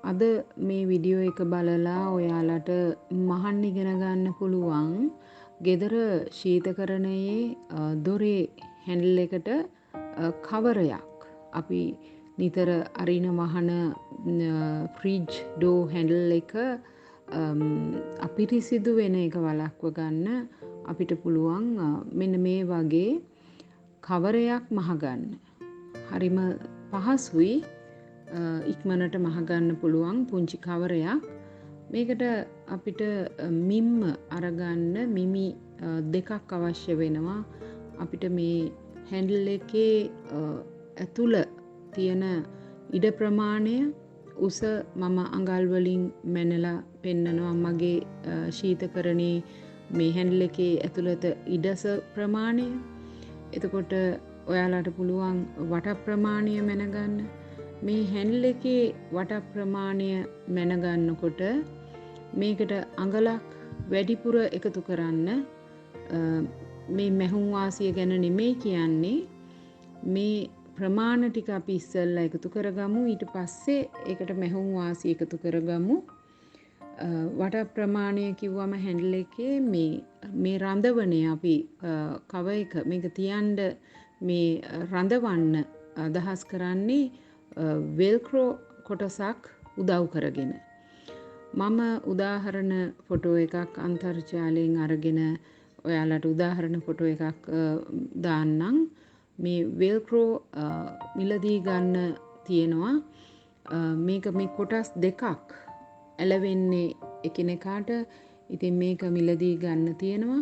අද මේ වීඩියෝ එක බලලා ඔයාලට මහන්න ඉගෙන ගන්න පුළුවන් ගෙදර ශීතකරණයේ දොරේ හැන්ඩල් එකට කවරයක් අපි නිතර අරින වහන ෆ්‍රිජ් ඩෝ හැන්ඩල් එක අපිරිසිදු වෙන එක වළක්ව ගන්න අපිට පුළුවන් මෙන්න මේ වගේ කවරයක් මහගන්න. හරිම පහසුයි. ඉක්මනට මහගන්න පුළුවන් පුංචි කවරයක්. මේකට අපිට මිම්ම අරගන්න මිමි දෙකක් අවශ්‍ය වෙනවා. අපිට මේ හැන්ඩල් එකේ ඇතුළ තියෙන ඉඩ ප්‍රමාණය උස මම අඟල් වලින් මැනලා පෙන්නනවා මගේ ශීතකරණේ මේ හැන්ඩල් එකේ ඇතුළත ඉඩස ප්‍රමාණය. එතකොට ඔයාලට පුළුවන් වට ප්‍රමාණය මැනගන්න. මේ හැන්ඩල් එකේ වට ප්‍රමාණය මැනගන්නකොට මේකට අඟලක් වැඩිපුර එකතු කරන්න. මේ මැහුම් වාසිය ගැන නෙමෙයි කියන්නේ. මේ ප්‍රමාණ ටික අපි ඉස්සෙල්ලා එකතු කරගමු. ඊට පස්සේ ඒකට මැහුම් වාසිය එකතු කරගමු. වට ප්‍රමාණය කිව්වම හැන්ඩල් එකේ මේ රඳවණය අපි කව එක මේක තියන්න මේ රඳවන්න අදහස් කරන්නේ වෙල්ක්‍රෝ කොටසක් උදව් කරගෙන. මම උදාහරණ ෆොටෝ එකක් අන්තර්ජාලයෙන් අරගෙන ඔයාලට උදාහරණ ෆොටෝ එකක් දාන්නම්. මේ වෙල්ක්‍රෝ මිලදී ගන්න තියෙනවා. මේක මේ කොටස් දෙකක් ඇලවෙන්නේ එකිනෙකාට. ඉතින් මේක මිලදී ගන්න තියෙනවා.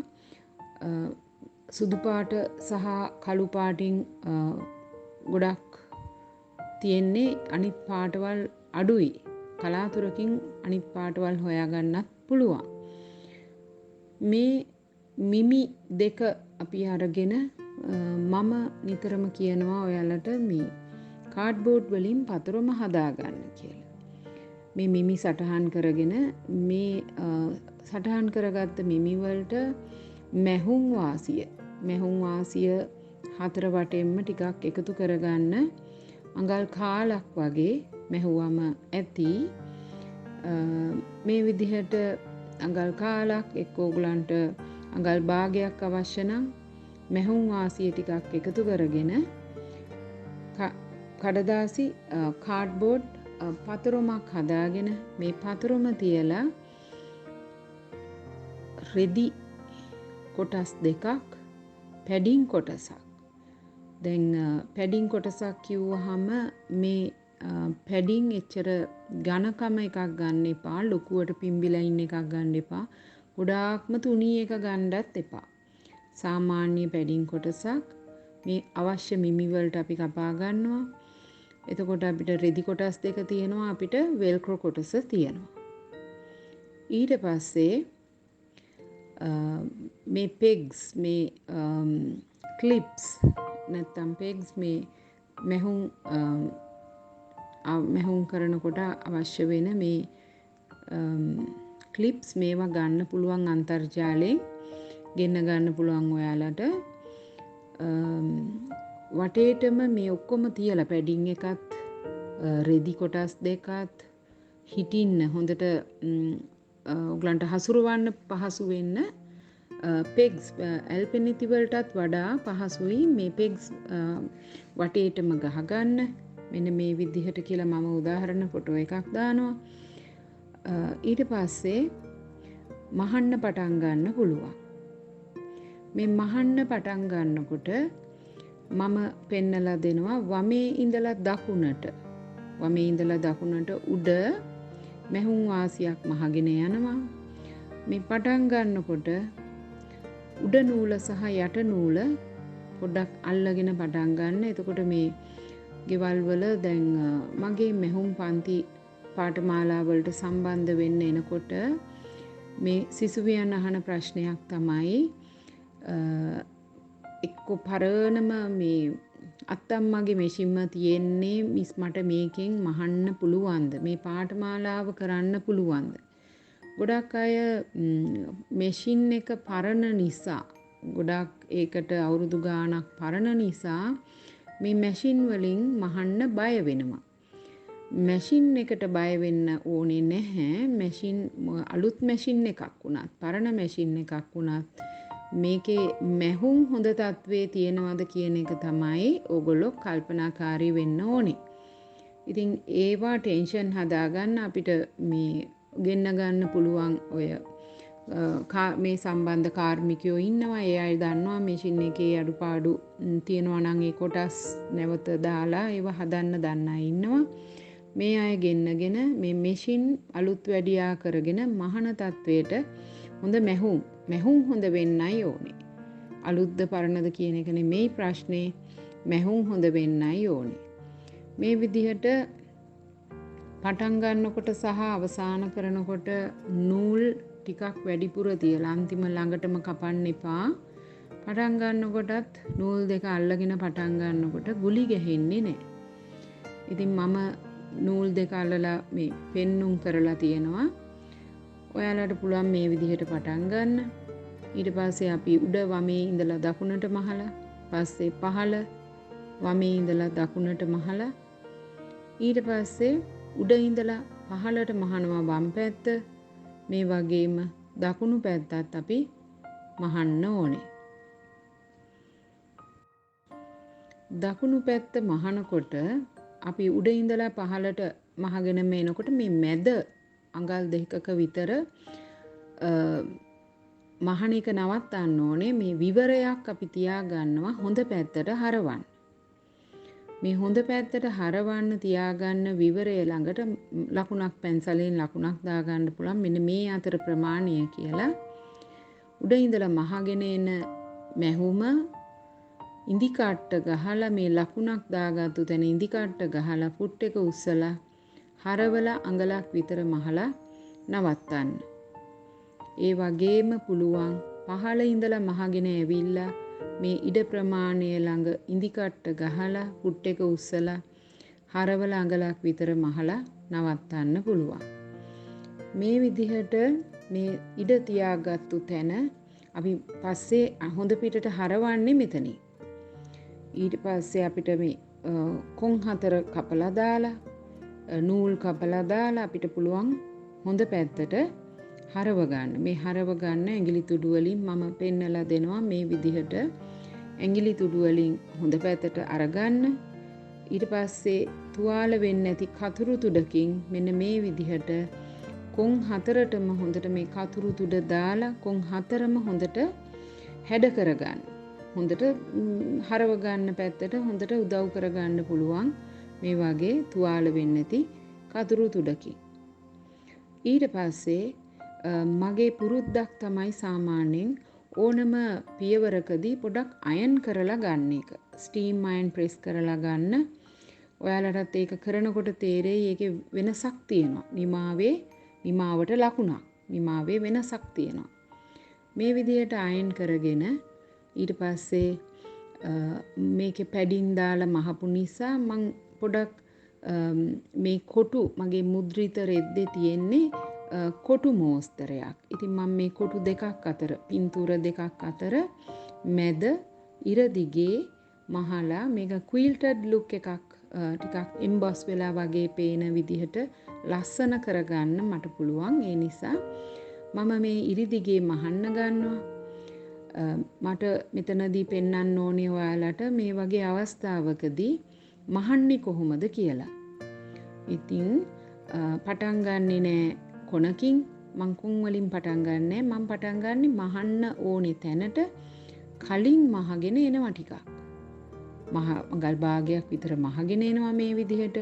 සුදු පාට සහ කළු පාටින් ගොඩක් තියෙන්නේ. අනිත් පාටවල් අඩුයි. කලාතුරකින් අනිත් පාටවල් හොයාගන්නත් පුළුවන්. මේ මිමි දෙක අපි අරගෙන මම නිතරම කියනවා ඔයාලට මේ කාඩ්බෝඩ් වලින් පතරම හදාගන්න කියලා. මේ මිමි සටහන් කරගෙන මේ සටහන් කරගත්ත මිමි වලට මැහුම් වාසිය හතර වටෙන්ම ටිකක් එකතු කරගන්න. අඟල් කාලක් වගේ මැහුවම ඇති. මේ විදිහට අඟල් කාලක් එක්ක ඕගලන්ට අඟල් භාගයක් අවශ්‍ය නම් මැහුම් වාසිය ටිකක් එකතු කරගෙන කඩදාසි කාඩ්බෝඩ් පතරමක් හදාගෙන මේ පතරම තියලා රෙදි කොටස් දෙකක් පැඩින් කොටසක්. දැන් පැඩින් කොටසක් කිව්වහම මේ පැඩින් එච්චර ඝනකම එකක් ගන්න එපා. ලොකුවට පිම්බිලා ඉන්න එකක් ගන්න එපා. ගොඩාක්ම තුනී එක ගන්නත් එපා. සාමාන්‍ය පැඩින් කොටසක් මේ අවශ්‍ය මිමි වලට අපි කපා ගන්නවා. එතකොට අපිට රෙදි කොටස් දෙක තියෙනවා. අපිට වෙල්ක්‍රෝ කොටස තියෙනවා. ඊට පස්සේ මේ pegs මේ clips නැත්නම් pegs මේ මැහුම් කරනකොට අවශ්‍ය වෙන මේ clips මේවා ගන්න පුළුවන් අන්තර්ජාලයෙන් ගෙන්න ගන්න පුළුවන් ඔයාලට. වටේටම මේ ඔක්කොම තියලා පැඩින් එකත් රෙදි කොටස් දෙකත් හිටින්න හොඳට ඔයගලන්ට හසුරවන්න පහසු වෙන්න pegs ඇල්පෙනිති වලටත් වඩා පහසුයි මේ pegs වටේටම ගහගන්න. මෙන්න මේ විදිහට කියලා මම උදාහරණ ෆොටෝ එකක් දානවා. ඊට පස්සේ මහන්න පටන් ගන්න පුළුවන්. මේ මහන්න පටන් ගන්නකොට මම පෙන්නලා දෙනවා වමේ ඉඳලා දකුණට උඩ මැහුම් වාසියක් මහගෙන යනවා. මේ පටන් ගන්නකොට උඩ නූල සහ යට නූල පොඩ්ඩක් අල්ලගෙන පටන් ගන්න. එතකොට මේ ගෙවල් වල දැන් මගේ මැහුම් පන්ති පාඨමාලා වලට සම්බන්ධ වෙන්න එනකොට මේ සිසුවියන් අහන ප්‍රශ්නයක් තමයි එක්ක පරණම මේ අත්තම්මගේ මැෂින්ම තියෙන්නේ මිස් මට මේකෙන් මහන්න පුළුවන්ද? මේ පාඨමාලාව කරන්න පුළුවන්ද? ගොඩක් අය මැෂින් එක පරණ නිසා ගොඩක් ඒකට අවුරුදු ගාණක් පරණ නිසා මේ මැෂින් වලින් මහන්න බය වෙනවා. මැෂින් එකට බය වෙන්න ඕනේ නැහැ. මැෂින් අලුත් මැෂින් එකක් වුණත් පරණ මැෂින් එකක් වුණත් මේකේ මැහුම් හොඳ තත්වයේ තියෙනවද කියන එක තමයි ඕගොල්ලෝ කල්පනාකාරී වෙන්න ඕනේ. ඉතින් ඒවා ටෙන්ෂන් හදාගන්න අපිට මේ ගෙන්න ගන්න පුළුවන් ඔය මේ සම්බන්ධ කාර්මිකයෝ ඉන්නවා. ඒ අය දන්නවා මැෂින් එකේ අඩුපාඩු තියෙනවා නම් ඒ කොටස් නැවත දාලා ඒව හදන්න දන්න අය ඉන්නවා. මේ අය ගෙන්නගෙන මේ මැෂින් අලුත් වැඩියා කරගෙන මහන තත්වයට හොඳ මැහුම් හොඳ වෙන්නයි ඕනේ. අලුත්ද පරණද කියන එක නෙමෙයි ප්‍රශ්නේ. මැහුම් හොඳ වෙන්නයි ඕනේ. මේ විදිහට පටන් ගන්නකොට සහ අවසන් කරනකොට නූල් ටිකක් වැඩිපුර තියලා අන්තිම ළඟටම කපන්න එපා. පටන් ගන්නකොටත් නූල් දෙක අල්ලගෙන පටන් ගන්නකොට ගුලි ගැහෙන්නේ නැහැ. ඉතින් මම නූල් දෙක අල්ලලා මේ පෙන්නුම් කරලා තියෙනවා. ඔයාලට පුළුවන් මේ විදිහට පටන් ගන්න. ඊට පස්සේ අපි උඩ වමේ ඉඳලා දකුණට මහලා, පස්සේ පහළ වමේ ඉඳලා දකුණට මහලා, ඊට පස්සේ උඩ ඉඳලා පහළට මහනවා වම් පැත්ත. මේ වගේම දකුණු පැත්තත් අපි මහන්න ඕනේ. දකුණු පැත්ත මහනකොට අපි උඩ ඉඳලා පහළට මහගෙන මේනකොට මේ මැද අඟල් දෙකක විතර මහන එක නවත්තන්න ඕනේ. මේ විවරයක් අපි තියා ගන්නවා හොඳ පැත්තට හරවන්න. මේ හොඳ පැත්තට හරවන්න තියාගන්න විවරය ළඟට ලකුණක් පැන්සලෙන් ලකුණක් දාගන්න පුළුවන්. මෙන්න මේ අතර ප්‍රමාණය කියලා. උඩ ඉඳලා මහගෙන එන මැහුම ඉඳි කට්ට ගහලා මේ ලකුණක් දාගත්තු තැන ඉඳි කට්ට ගහලා ෆුට් එක උස්සලා හරවලා අඟලක් විතර මහලා නවත්තන්න. ඒ වගේම පුළුවන් පහළ ඉඳලා මහගෙන ඇවිල්ලා මේ ඉඩ ප්‍රමාණය ළඟ ඉඳි කට්ට ගහලා ෆුට් එක උස්සලා හරවලා අඟලක් විතර මහලා නවත්තන්න පුළුවන්. මේ විදිහට මේ ඉඩ තියාගත්තු තැන අපි පස්සේ හොඳ පිටට හරවන්නේ මෙතනින්. ඊට පස්සේ අපිට මේ කොන් හතර කපලා දාලා නූල් කපලා දාලා අපිට පුළුවන් හොඳ පැත්තට හරව ගන්න. මේ හරව ගන්න ඇඟිලි තුඩු වලින් මම පෙන්නලා දෙනවා මේ විදිහට. ඇඟිලි තුඩු වලින් හොඳ පැත්තට අරගන්න. ඊට පස්සේ තුවාල වෙන්නේ නැති කතුරු තුඩකින් මෙන්න මේ විදිහට කොන් හතරටම හොඳට මේ කතුරු තුඩ දාලා කොන් හතරම හොඳට හැඩ කරගන්න. හොඳට හරව ගන්න පැත්තට හොඳට උදව් කරගන්න පුළුවන් මේ වගේ තුවාල වෙන්නේ නැති කතුරු තුඩකින්. ඊට පස්සේ මගේ පුරුද්දක් තමයි සාමාන්‍යයෙන් ඕනම පියවරකදී පොඩක් අයන් කරලා ගන්න එක. ස්ටීම් අයන් ප්‍රෙස් කරලා ගන්න. ඔයාලටත් ඒක කරනකොට තේරෙයි ඒකේ වෙනසක් තියෙනවා. නිමාවට ලකුණක්. නිමාවේ වෙනසක් තියෙනවා. මේ විදිහට අයන් කරගෙන ඊට පස්සේ මේකේ පැඩින් දාලා මහපු නිසා මං පොඩක් මේ කොටු මගේ මුද්‍රිත රෙද්දේ තියෙන්නේ කොටු මෝස්තරයක්. ඉතින් මම මේ කොටු දෙකක් අතර පින්තූර දෙකක් අතර මැද ඉර දිගේ මහලා මේක ක්විල්ටඩ් ලුක් එකක් ටිකක් එම්බොස් වෙලා වගේ පේන විදිහට ලස්සන කරගන්න මට පුළුවන්. ඒ නිසා මම මේ ඉරි දිගේ මහන්න ගන්නවා. මට මෙතනදී පෙන්වන්න ඕනේ ඔයාලට මේ වගේ අවස්ථාවකදී මහන්නේ කොහොමද කියලා. ඉතින් පටන් ගන්නෙ නෑ කොනකින්. මං කුන් වලින් පටන් ගන්නෑ. මං පටන් ගන්නෙ මහන්න ඕනේ තැනට කලින් මහගෙන එනවා ටිකක්. මගල් භාගයක් විතර මහගෙන එනවා මේ විදිහට.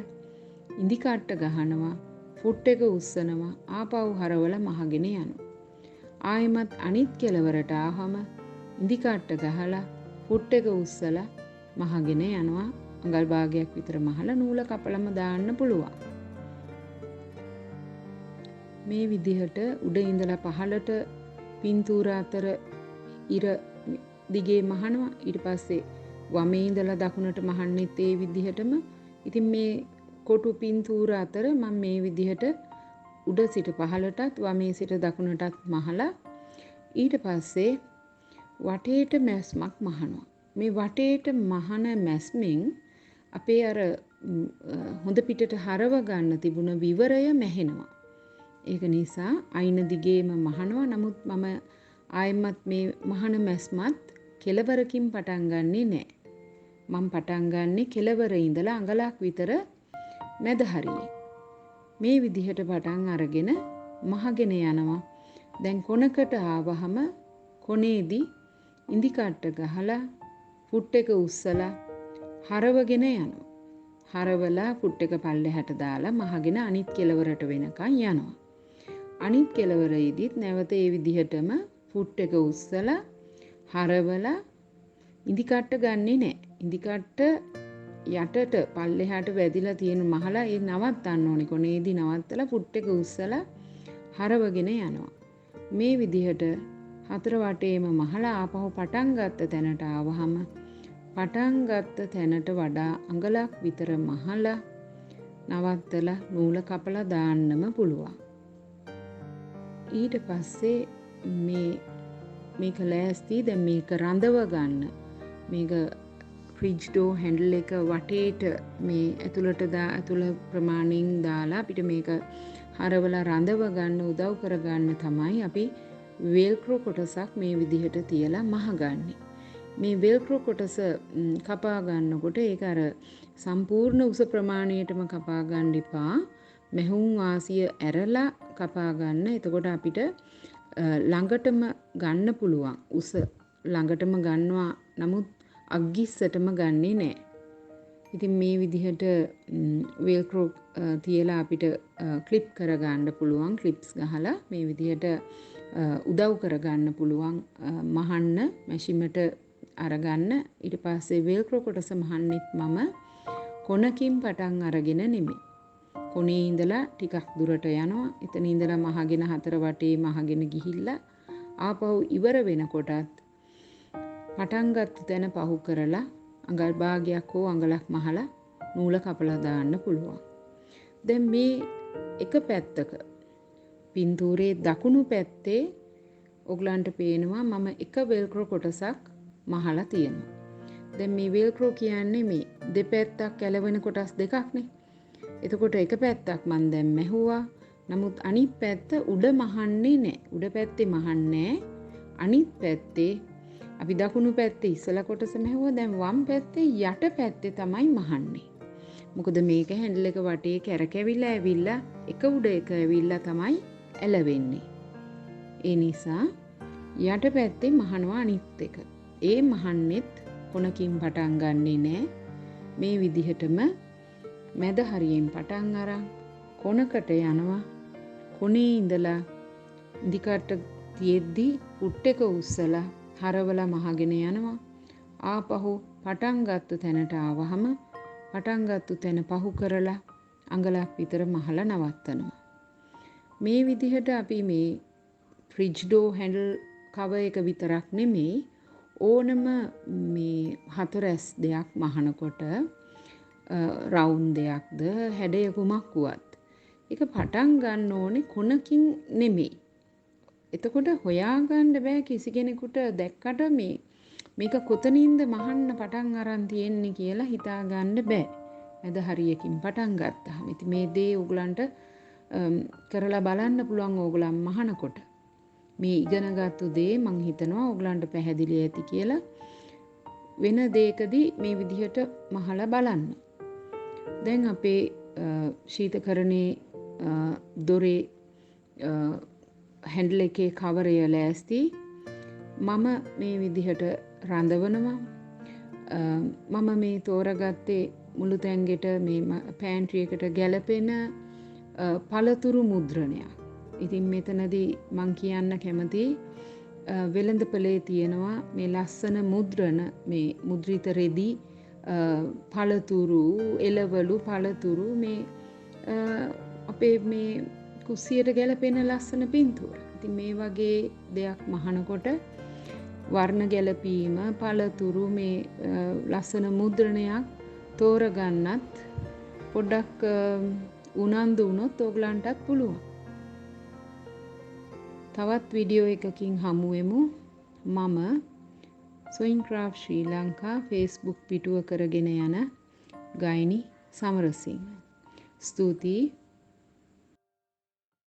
ඉඳි කට්ට ගහනවා, ෆුට් එක උස්සනවා, ආපහු හරවලා මහගෙන යනවා. ආයෙමත් අනිත් කෙළවරට ආවම ඉඳි කට්ට ගහලා ෆුට් එක උස්සලා මහගෙන යනවා. අඟල් භාගයක් විතර මහලා නූල කපලම දාන්න පුළුවන්. මේ විදිහට උඩ ඉඳලා පහළට පින්තූර අතර ඉර දිගේ මහනවා. ඊට පස්සේ වමේ ඉඳලා දකුණට මහන්නෙත් ඒ විදිහටම. ඉතින් මේ කොටු පින්තූර අතර මම මේ විදිහට උඩ සිට පහළටත් වමේ සිට දකුණටත් මහලා ඊට පස්සේ වටේට මැස්මක් මහනවා. මේ වටේට මහන මැස්මෙන් අපේ අර හොඳ පිටට හරව ගන්න තිබුණ විවරය මැහෙනවා. ඒක නිසා අයින දිගේම මහනවා. නමුත් මම ආයෙමත් මේ මහන මැස්මත් කෙලවරකින් පටන් ගන්නෙ නෑ. මම පටන් ගන්නෙ කෙලවර ඉඳලා අඟලක් විතර මැද හරියේ. මේ විදිහට පටන් අරගෙන මහගෙන යනවා. දැන් කොනකට ආවහම කොනේදී ඉඳි කට්ට ගහලා ෆුට් එක උස්සලා හරවගෙන යනවා. හරවලා ෆුට් එක පල්ලෙහාට දාලා මහගෙන අනිත් කෙලවරට වෙනකන් යනවා. අනිත් කෙලවරෙදිත් නැවත ඒ විදිහටම ෆුට් එක උස්සලා හරවලා ඉඳි කට්ට ගන්නෙ නෑ. ඉඳි කට්ට යටට පල්ලෙහාට වැදිලා තියෙන මහලා ඒ නවත්තන්න ඕනේ. කොනේදී නවත්තලා ෆුට් එක උස්සලා හරවගෙන යනවා. මේ විදිහට හතර වටේම මහලා ආපහු පටන් ගත්ත තැනට ආවහම පටන් ගත්ත තැනට වඩා අඟලක් විතර මහලා නවත්තලා නූල කපලා දාන්නම පුළුවන්. ඊට පස්සේ මේක ලෑස්ති. දැන් මේක රඳව ගන්න. මේක ෆ්‍රිජ් ඩෝ හැන්ඩල් එක වටේට මේ ඇතුළ ප්‍රමාණයෙන් දාලා අපිට මේක හරවලා රඳව ගන්න උදව් කරගන්න තමයි අපි වෙල්ක්‍රෝ කොටසක් මේ විදිහට තියලා මහගන්නේ. මේ වෙල්ක්‍රෝ කොටස කපා ගන්නකොට ඒක අර සම්පූර්ණ උස ප්‍රමාණයටම කපා ගන්න එපා. මෙහුම් වාසිය ඇරලා කපා ගන්න. එතකොට අපිට ළඟටම ගන්න පුළුවන්. උස ළඟටම ගන්නවා. නමුත් අග්ගිස්සටම ගන්නේ නෑ. ඉතින් මේ විදිහට වෙල්ක්‍රෝ තියලා අපිට ක්ලිප් කරගන්න පුළුවන්. ක්ලිප්ස් ගහලා මේ විදිහට උදව් කරගන්න පුළුවන් මහන්න මැෂිමට අරගන්න. ඊට පස්සේ වෙල්ක්‍රෝ කොටස මහන්නෙත් මම කොනකින් පටන් අරගෙන නෙමෙයි. කොනේ ඉඳලා ටිකක් දුරට යනවා. එතන ඉඳලා මහගෙන හතර වටේ මහගෙන ගිහිල්ලා ආපහු ඉවර වෙනකොටත් පටන් ගත්ත තැන පහු කරලා අඟල් භාගයක් හෝ අඟලක් මහලා නූල කපලා දාන්න පුළුවන්. දැන් මේ එක පැත්තක පින්තූරේ දකුණු පැත්තේ ඔයගලන්ට පේනවා මම එක වෙල්ක්‍රෝ කොටසක් මහලා තියෙනවා. දැන් මේ වෙල්ක්‍රෝ කියන්නේ මේ දෙපැත්තක් ඇලවෙන කොටස් දෙකක්නේ. එතකොට එක පැත්තක් මම දැන් මැහුවා. නමුත් අනිත් පැත්ත උඩ මහන්නේ නැහැ. උඩ පැත්තේ මහන්නේ අනිත් පැත්තේ අපි දකුණු පැත්තේ ඉස්සලා කොටස මැහුවා. දැන් වම් පැත්තේ යට පැත්තේ තමයි මහන්නේ. මොකද මේක හැන්ඩල් එක වටේ කැරකෙවිලා ඇවිල්ලා එක උඩ එක ඇවිල්ලා තමයි ඇලවෙන්නේ. ඒ නිසා යට පැත්තේ මහනවා අනිත් එක. ඒ මහන්නෙත් කොනකින් පටන් ගන්නෙ නෑ. මේ විදිහටම මැද හරියෙන් පටන් අරන් කොනකට යනවා. කොනේ ඉඳලා ඉදිකට තියෙද්දි ෆුට් එක උස්සලා හරවලා මහගෙන යනවා. ආපහු පටන් ගත්ත තැනට ආවහම පටන් ගත්ත තැන පහු කරලා අඟලක් විතර මහලා නවත්තනවා. මේ විදිහට අපි මේ ෆ්‍රිජ් ඩෝ හැන්ඩල් කවර් එක විතරක් නෙමෙයි ඕනම මේ හතරැස් දෙයක් මහනකොට රවුන්ඩ් දෙයක්ද හැඩය කුමක් වුවත් ඒක පටන් ගන්න ඕනේ කොනකින් නෙමෙයි. එතකොට හොයාගන්න බෑ කිසි කෙනෙකුට දැක්කට මේක කොතනින්ද මහන්න පටන් අරන් තියෙන්නේ කියලා හිතාගන්න බෑ. මැද හරියකින් පටන් ගත්තාම. ඉතින් මේ දේ ඕගලන්ට කරලා බලන්න පුළුවන් ඕගලන් මහනකොට. මේ ඉගෙනගත්තු දේ මං හිතනවා ඕගලන්ට පැහැදිලි ඇති කියලා. වෙන දෙයකදී මේ විදිහට මහලා බලන්න. දැන් අපේ ශීතකරණයේ දොරේ හැන්ඩල් එකේ කවරය ලෑස්ති. මම මේ විදිහට රඳවනවා. මම මේ තෝරගත්තේ මුළු තැන්ගෙට මේ පෑන්ට්‍රි එකට ගැලපෙන පළතුරු මුද්‍රණයක්. ඉතින් මෙතනදී මං කියන්න කැමති වෙළඳපොලේ තියෙනවා මේ ලස්සන මුද්‍රණ මේ මුද්‍රිත රෙදි පළතුරු එළවලු පළතුරු මේ අපේ මේ කුස්සියට ගැලපෙන ලස්සන පින්තූර. ඉතින් මේ වගේ දෙයක් මහනකොට වර්ණ ගැලපීම පළතුරු මේ ලස්සන මුද්‍රණයක් තෝරගන්නත් පොඩ්ඩක් උනන්දු වුණොත් ඕගලන්ටත් පුළුවන්. තවත් වීඩියෝ එකකින් හමු වෙමු. මම සොයින් ක්‍රාෆ්ට් ශ්‍රී ලංකා Facebook පිටුව කරගෙන යන ගයනි සමරසිංහ. ස්තුතියි